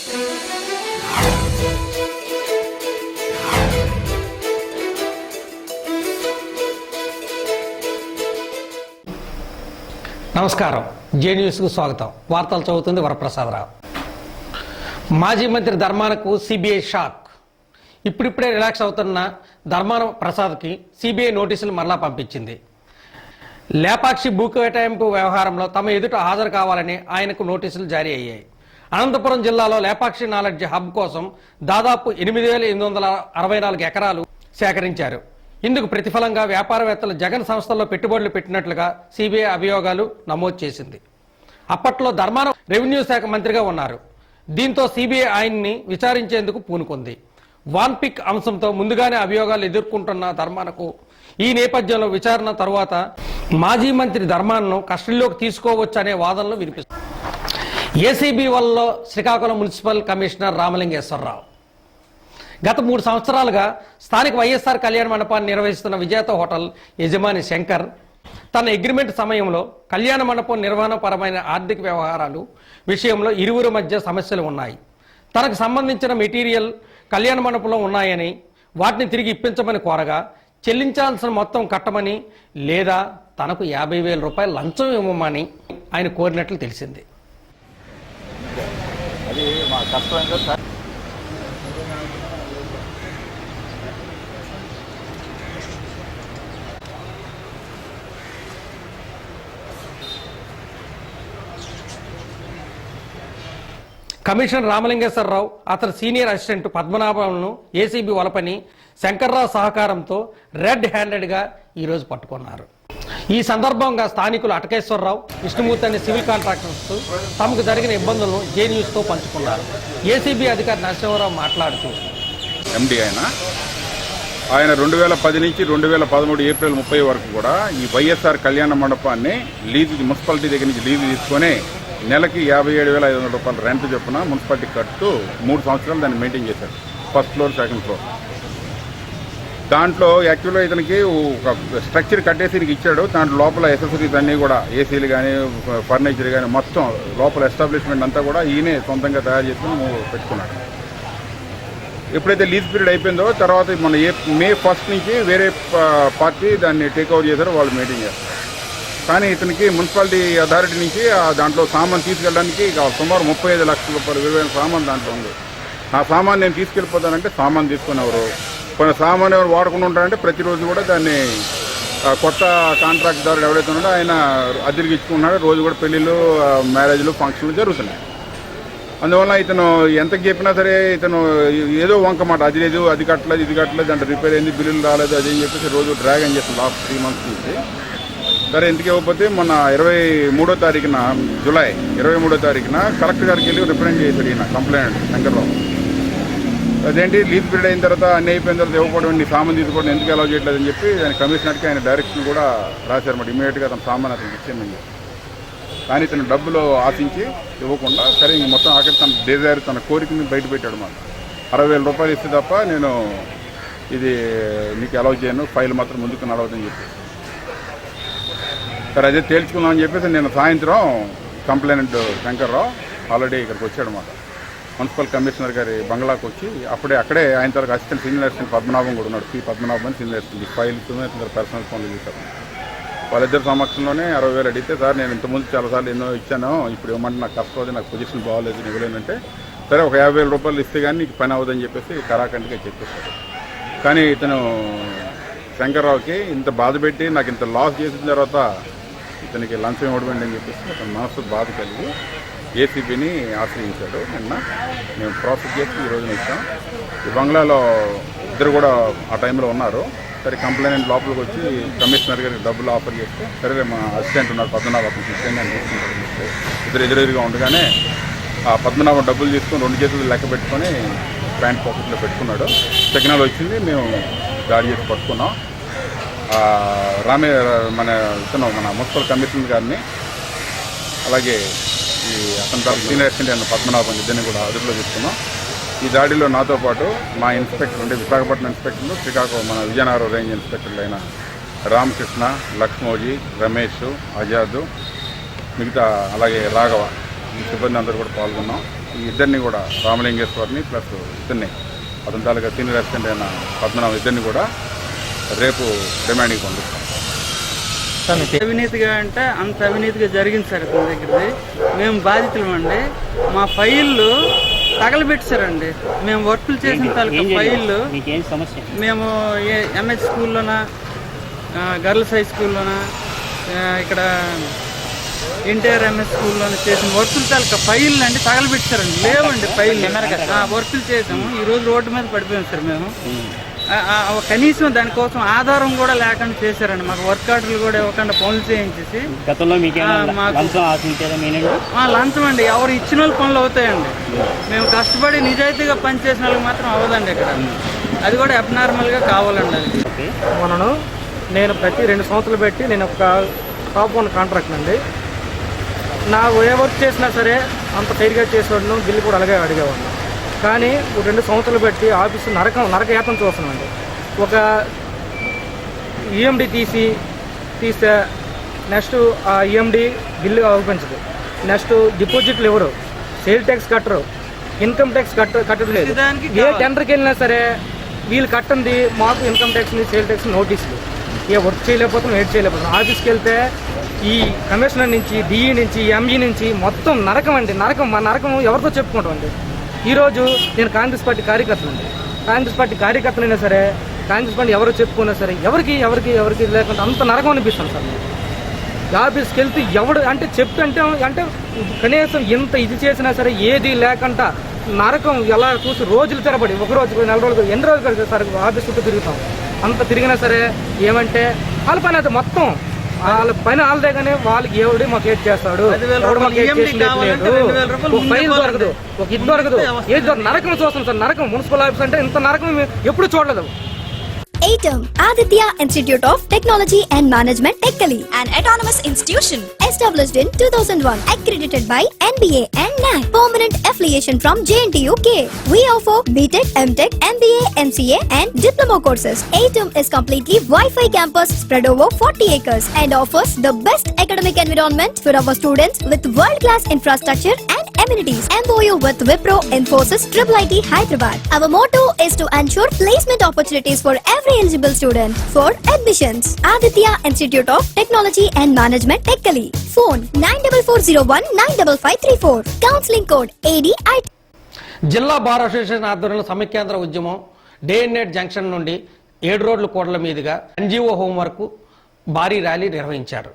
నమస్కారం, జే న్యూస్కు స్వాగతం. వార్తలు చదువుతుంది వరప్రసాదరావు. మాజీ మంత్రి ధర్మానకు సిబిఐ షాక్. ఇప్పుడిప్పుడే రిలాక్స్ అవుతున్న ధర్మాన ప్రసాద్కి సిబిఐ నోటీసులు మరలా పంపించింది. లేపాక్షి భూ కేటాయింపు వ్యవహారంలో తమ ఎదుట హాజరు కావాలని ఆయనకు నోటీసులు జారీ అయ్యాయి. అనంతపురం జిల్లాలో లేపాక్షి నాలెడ్జ్ హబ్ కోసం దాదాపు 8,864 ఎకరాలు సేకరించారు. ఇందుకు ప్రతిఫలంగా వ్యాపారవేత్తలు జగన్ సంస్థల్లో పెట్టుబడులు పెట్టినట్లుగా సిబిఐ అభియోగాలు నమోదు చేసింది. అప్పట్లో ధర్మాన రెవెన్యూ శాఖ మంత్రిగా ఉన్నారు. దీంతో సిబిఐ ఆయన్ని విచారించేందుకు పూనుకుంది. వాన్ పిక్ అంశంతో ముందుగానే అభియోగాలు ఎదుర్కొంటున్న ధర్మానకు ఈ నేపథ్యంలో విచారణ తరువాత మాజీ మంత్రి ధర్మానను కస్టడీలోకి తీసుకోవచ్చనే వాదనలు వినిపిస్తుంది. ఏసీబీ వల్ల శ్రీకాకుళం మున్సిపల్ కమిషనర్ రామలింగేశ్వరరావు గత 3 సంవత్సరాలుగా స్థానిక వైఎస్ఆర్ కళ్యాణ మండపాన్ని నిర్వహిస్తున్న విజేత హోటల్ యజమాని శంకర్ తన అగ్రిమెంట్ సమయంలో కళ్యాణ మండపం నిర్వహణపరమైన ఆర్థిక వ్యవహారాలు విషయంలో ఇరువురి మధ్య సమస్యలు ఉన్నాయి. తనకు సంబంధించిన మెటీరియల్ కళ్యాణ మండపంలో ఉన్నాయని వాటిని తిరిగి ఇప్పించమని కోరగా చెల్లించాల్సిన మొత్తం కట్టమని లేదా తనకు 50,000 రూపాయలు లంచం ఇవ్వమని ఆయన కోరినట్లు తెలిసింది. కమిషనర్ రామలింగేశ్వరరావు అతని సీనియర్ అసిస్టెంట్ పద్మనాభంను ఏసీబీ వలపని శంకర్రావు సహకారంతో రెడ్ హ్యాండెడ్గా ఈరోజు పట్టుకున్నారు. ఈ సందర్భంగా స్థానికులు అటకేశ్వరరావు, విష్ణుమూర్తి అనే సివిల్ కాంట్రాక్టర్స్ తమకు జరిగిన ఇబ్బందులను జే న్యూస్తో పంచుకున్నారు. ఏసీబీ అధికారి నరసింహారావు మాట్లాడుతూ ఎండి ఆయన 2010 నుంచి 2013 ఏప్రిల్ 30 వరకు కూడా ఈ వైఎస్ఆర్ కళ్యాణ మండపాన్ని మున్సిపాలిటీ దగ్గర నుంచి లీజు తీసుకొని నెలకి 57,500 రూపాయలు రెంట్ చొప్పున మున్సిపాలిటీ కట్టుతూ 3 సంవత్సరాలు దాన్ని మెయింటైన్ చేశారు. First floor, second floor. దాంట్లో యాక్చువల్గా ఇతనికి ఒక స్ట్రక్చర్ కట్టేసి ఇచ్చాడు. దాంట్లో లోపల ఎసెసరీస్ అన్నీ కూడా ఏసీలు కానీ ఫర్నిచర్ కానీ మొత్తం లోపల ఎస్టాబ్లిష్మెంట్ అంతా కూడా ఈయనే సొంతంగా తయారు చేసుకుని పెట్టుకున్నాడు. ఎప్పుడైతే లీజ్ పీరియడ్ అయిపోయిందో తర్వాత మన మే 1 నుంచి వేరే పార్టీ దాన్ని టేక్ ఓవర్ చేశారో వాళ్ళు మెయింటైన్ చేస్తారు. కానీ ఇతనికి మున్సిపాలిటీ అథారిటీ నుంచి దాంట్లో సామాన్ తీసుకెళ్ళడానికి సుమారు 35 లక్షల రూపాయలు విలువైన సామాన్ దాంట్లో ఉంది. ఆ సామాన్ నేను తీసుకెళ్ళిపోతానంటే సామాన్ తీసుకునేవారు. కొన్ని సామాన్ ఎవరు వాడకుండా ఉంటారంటే ప్రతిరోజు కూడా దాన్ని కొత్త కాంట్రాక్ట్దారుడు ఎవరైతే ఉన్నాడో ఆయన అద్దెకి ఇచ్చుకున్నాడో రోజు కూడా పెళ్లిళ్ళు, మ్యారేజ్లు, ఫంక్షన్లు జరుగుతున్నాయి. అందువల్ల ఇతను ఎంతకు చెప్పినా సరే ఇతను ఏదో వంక మాట, అది లేదు, అది కట్టలేదు, ఇది కట్టలేదు, దాంట్లో రిపేర్ అయింది, బిల్లులు రాలేదు, అదేం చెప్పేసి రోజు డ్రాగ్ అని చెప్పి లాస్ట్ 3 months నుంచి. సరే ఎందుకు ఇవ్వకపోతే మొన్న 23వ తారీఖున జూలై 23వ తారీఖున కలెక్టర్ గారికి వెళ్ళి రిప్రజెంట్ చేశాడు ఈయన కంప్లైంట్ శంకర్రావు. అదేంటి లీజ్ పీరియడ్ అయిన తర్వాత అన్ని అయిపోయిన తర్వాత ఇవ్వకపోవడం, నీ సామాన్ తీసుకోవడం ఎందుకు అలౌ చేయట్లేదని చెప్పి ఆయన కమిషనర్కి ఆయన డైరెక్షన్ కూడా రాశారన్నమాట. ఇమీడియట్గా తన సామాన్ అతనికి ఇచ్చేయమని చెప్పి. కానీ తన డబ్బులు ఆశించి ఇవ్వకుండా సరే ఇంక మొత్తం ఆఖరి తన డిజైర్, తన కోరికని బయట పెట్టాడు. మాట 60,000 రూపాయలు ఇస్తే తప్ప నేను ఇది నీకు అలౌ చేయను, ఫైల్ మాత్రం ముందుకు నడవదని చెప్పి. సరే అదే తేల్చుకుందామని చెప్పేసి నేను సాయంత్రం కంప్లైంట్ శంకర్రావు ఆల్రెడీ ఇక్కడికి వచ్చాడు అన్నమాట. మున్సిపల్ కమిషనర్ గారి బంగ్లాకి వచ్చి అక్కడే ఆయన తర్వాత అసిస్టెంట్ సీనియర్ అసిస్టెంట్ పద్మనాభం కూడా ఉన్నాడు. పద్మనాభం అని సీనియర్ అసిస్టెంట్ ఫైల్స్ పర్సనల్ పనులు చేశారు. వాళ్ళిద్దరి సమక్షంలోనే 60,000 అడిగితే సార్ నేను ఇంతకుముందు చాలాసార్లు ఎన్నో ఇచ్చాను, ఇప్పుడు ఇవ్వమంటే నాకు కష్టం, నాకు పొజిషన్ బాగోలేదు, నేను ఇవ్వలేనంటే సరే ఒక 50,000 రూపాయలు ఇస్తే కానీ నీకు పని అవ్వదని చెప్పేసి కరాఖండిగా చెప్పేశారు. కానీ ఇతను శంకర్రావుకి ఇంత బాధ పెట్టి నాకు ఇంత లాస్ చేసిన తర్వాత ఇతనికి లంచం ఇవ్వడం అని చెప్పేసి అతని మనసు బాధ కలిగి ఏసీబీని ఆశ్రయించాడు. నిన్న మేము ప్రాసెస్ చేసి ఈ రోజున ఇచ్చాం. ఈ బంగ్లాలో ఇద్దరు కూడా ఆ టైంలో ఉన్నారు. సరే కంప్లైంట్ లోపలికి వచ్చి కమిషనర్ గారికి డబ్బులు ఆఫర్ చేస్తే సరే మా అసిస్టెంట్ ఉన్నారు పద్మనాభం తీసుకొని నేను తీసుకుంటాను. ఇద్దరు ఎదురెదురుగా ఉండగానే ఆ పద్మనాభం డబ్బులు తీసుకొని 2 చేతులు లెక్క పెట్టుకొని ప్యాంట్ పాకెట్లో పెట్టుకున్నాడు. సిగ్నల్ వచ్చింది, మేము గాడి చేసి పట్టుకున్నాం. మన మున్సిపల్ కమిషనర్ గారిని అలాగే ఈ అతని సీనియర్ అసిస్టెంట్ పద్మనాభం ఇద్దరిని కూడా అదుపులో తీసుకున్నాం. ఈ దాడిలో నాతో పాటు మా ఇన్స్పెక్టర్ అంటే విశాఖపట్నం ఇన్స్పెక్టర్లు, శ్రీకాకుళం మన విజయనగరం రేంజ్ ఇన్స్పెక్టర్లు అయిన రామకృష్ణ, లక్ష్మోజీ, రమేష్, ఆజాద్, మిగతా అలాగే రాఘవ ఈ సిబ్బంది అందరూ కూడా పాల్గొన్నాం. ఈ ఇద్దరిని కూడా రామలింగేశ్వర్ని ప్లస్ ఇద్దరిని అతని తాలూకా సీనియర్ అసిస్టెంట్ అయిన పద్మనాభం ఇద్దరిని కూడా రేపు రిమాండ్కి పంపిస్తాం. అవినీతిగా అంటే అంత అవినీతిగా జరిగింది సార్ ఇతని దగ్గరది. మేము బాధితులమండి. మా ఫైళ్ళు తగలబెట్టారండి. మేము వర్కులు చేసిన తాలూకా ఫైళ్ళు మేము ఎంహెచ్ స్కూల్లోనా, గర్ల్స్ హై స్కూల్లోనా, ఇక్కడ ఎన్టీఆర్ ఎంఎస్ స్కూల్లోనే చేసిన వర్కులు తాలూకా ఫైళ్ళు అండి తగలబెట్టారండి. లేవండి ఫైళ్ళు. వర్కులు చేసాము, ఈరోజు రోడ్డు మీద పడిపోయాం సార్. మేము కనీసం దానికోసం ఆధారం కూడా లేకుండా చేశారండి. మాకు వర్క్ ఆర్డర్లు కూడా ఇవ్వకుండా పనులు చేయించేసి లంచం అండి. ఎవరు ఇచ్చిన వాళ్ళు పనులు అవుతాయండి. మేము కష్టపడి నిజాయితీగా పనిచేసిన వాళ్ళకి మాత్రం అవ్వదండి ఇక్కడ. అది కూడా అబ్నార్మల్గా కావాలండి. అది నేను ప్రతి 2 సంవత్సరాలు పెట్టి నేను ఒక టాప్ 1 కాంట్రాక్ట్ అండి. నా ఏ వర్క్ చేసినా సరే అంత ఫెయిర్గా చేసేవాడిను, బిల్లు కూడా అలాగే అడిగేవాడిను. కానీ 2 సంవత్సరాలు పెట్టి ఆఫీసు నరకయాతం చూస్తున్నామండి. ఒక ఈఎండి తీస్తే నెక్స్ట్ ఆ ఈఎండి బిల్లు అవుపించదు. నెక్స్ట్ డిపాజిట్లు ఎవరు, సేల్ ట్యాక్స్ కట్టరు, ఇన్కమ్ ట్యాక్స్ కట్టడం లేదు. ఏ టెండర్కి వెళ్ళినా సరే వీళ్ళు కట్టండి మాకు ఇన్కమ్ ట్యాక్స్ని, సేల్ ట్యాక్స్ నోటీసులు. ఏ వర్క్ చేయలేకపోతున్నాం, ఏడ్ చేయలేకపోతున్నాం. ఆఫీస్కి వెళ్తే ఈ కమిషనర్ నుంచి, డిఈ నుంచి, ఎంఈ నుంచి మొత్తం నరకం అండి. మా నరకం ఎవరితో చెప్పుకుంటామండి. ఈరోజు నేను కాంగ్రెస్ పార్టీ కార్యకర్తనండి. కాంగ్రెస్ పార్టీ కార్యకర్తలైనా సరే, కాంగ్రెస్ పార్టీ ఎవరు చెప్పుకున్నా సరే ఎవరికి లేకుండా అంత నరకం అనిపిస్తాను సార్. నేను ఆఫీస్కి వెళ్తే ఎవడు అంటే అంటే కనీసం ఇంత ఇది చేసినా సరే ఏది లేకుండా నరకం ఎలా చూసి రోజులు తెరబడి, 1 రోజు 4 రోజులు ఎన్ని రోజులు సార్ ఆఫీస్ చుట్టూ తిరుగుతాం. అంత తిరిగినా సరే ఏమంటే వాళ్ళ పని అది మొత్తం వాళ్ళ పని వాళ్ళదే, కానీ వాళ్ళకి ఎవడు మాకు ఏడ్ చేస్తాడు, ఎవడు మాకు ఏడ్ చేసినట్టు లేదు. ఒక ఫైల్ దొరకదు, ఒక ఇది దొరకదు, ఏది దొరకదు. నరకం చూస్తాం సార్. నరకం మున్సిపల్ ఆఫీస్ అంటే ఇంత నరకం ఎప్పుడు చూడలేదు. ATM, Aditya Institute of Technology and Management, Technically, an autonomous institution established in 2001, accredited by NBA and NAC, permanent affiliation from JNTU-K. We offer BTech, MTech, MBA, MCA and diploma courses. ATM is completely Wi-Fi campus spread over 40 acres and offers the best academic environment for our students with world-class infrastructure and amenities. MOU with Wipro, Infosys, IIIT Hyderabad. Our motto is to ensure placement opportunities for every eligible student. For admissions, Aditya Institute of Technology and Management, Technically. Phone 9440195534. Counseling code ADI. జిల్లా bar association ఆధ్వర్యంలో సమైక్యాంధ్ర ఉద్యమం day and night junction నుండి 7 రోడ్ల కూడల మీదుగా NGO home వరకు భారీ rally నిర్వహించారు.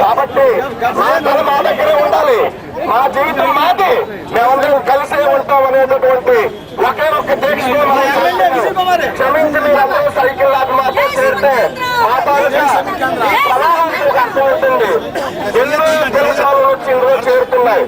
కాబట్టి మా దగ్గరే ఉండాలి. మా జీవితం మాది, మేమందరం కలిసే ఉంటాం అనేటటువంటి ఒకే ఒక్క దీక్ష. క్షమించి మీరందరూ సైకిల్ లాగా మాత్రం చేరితే మా ప్రవాహానికి అర్థమవుతుంది. ఎన్నో దేశాల నుంచి ఇందులో చేరుతున్నాయి.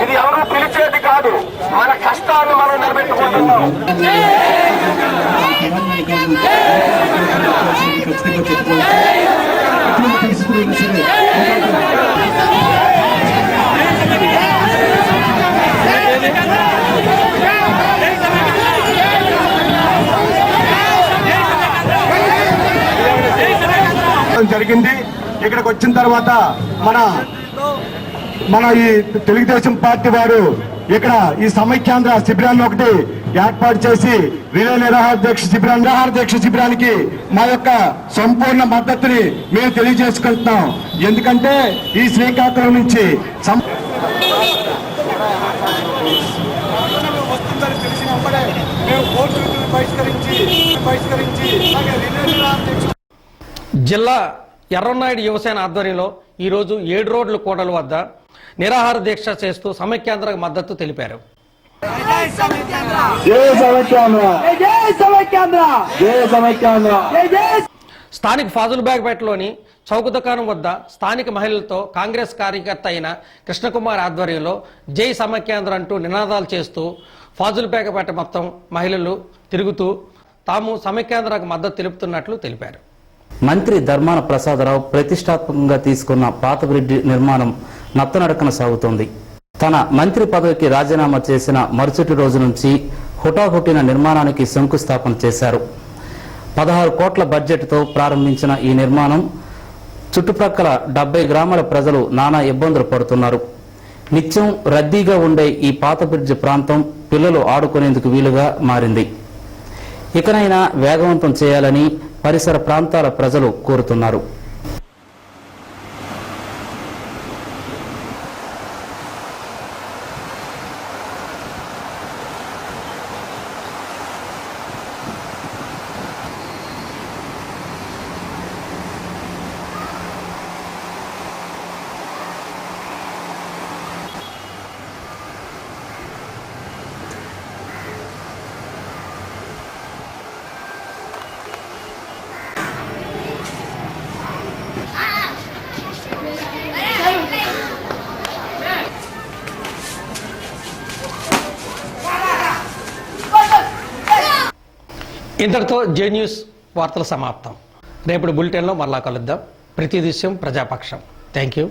ఇది ఎవరూ పిలిచేది కాదు, మన కష్టాన్ని మనం నిలబెట్టుకుంటున్నాం. జరిగింది. ఇక్కడికి వచ్చిన తర్వాత మన ఈ తెలుగుదేశం పార్టీ వారు ఇక్కడ ఈ సమైక్యాంధ్ర శిబిరాన్ని ఒకటి ఏర్పాటు చేసి రిలే నిరాహార శిబిరానికి మా యొక్క సంపూర్ణ మద్దతుని మేము తెలియజేసుకుంటున్నాం. ఎందుకంటే ఈ శ్రీకాకుళం నుంచి జిల్లా ఎర్రన్నాయుడు యువసేన ఆధ్వర్యంలో ఈరోజు 7 రోడ్ల కూడలి వద్ద నిరాహార దీక్ష చేస్తూ సమైక్యాంధ్రకు మద్దతు తెలిపారు. జై సమైక్యాంధ్ర, జై సమైక్యాంధ్ర, జై సమైక్యాంధ్ర. స్థానిక ఫాజుల్బాగ్పేటలోని చౌక దుకాణం వద్ద స్థానిక మహిళలతో కాంగ్రెస్ కార్యకర్త అయిన కృష్ణకుమార్ ఆధ్వర్యంలో జై సమైక్యాంధ్ర అంటూ నినాదాలు చేస్తూ ఫాజుల్బాగ్పేట మొత్తం మహిళలు తిరుగుతూ తాము సమైక్యాంధ్రకు మద్దతు తెలుపుతున్నట్లు తెలిపారు. మంత్రి ధర్మాన ప్రసాదరావు ప్రతిష్టాత్మకంగా తీసుకున్న పాత బ్రిడ్జి నిర్మాణం నత్తనడకన సాగుతోంది. తన మంత్రి పదవికి రాజీనామా చేసిన మరుసటి రోజు నుంచి హుటాహుటిన నిర్మాణానికి శంకుస్థాపన చేశారు. 16 కోట్ల బడ్జెట్తో ప్రారంభించిన ఈ నిర్మాణం చుట్టుప్రక్కల 70 గ్రామాల ప్రజలు నానా ఇబ్బందులు పడుతున్నారు. నిత్యం రద్దీగా ఉండే ఈ పాత బ్రిడ్జి ప్రాంతం పిల్లలు ఆడుకునేందుకు వీలుగా మారింది. ఇకనైనా వేగవంతం చేయాలని పరిసర ప్రాంతాల ప్రజలు కోరుతున్నారు. ఇంతటితో జే న్యూస్ వార్తల సమాప్తం. రేపటి బులెటిన్లో మరలా కలుద్దాం. ప్రతి దృశ్యం ప్రజాపక్షం. Thank you.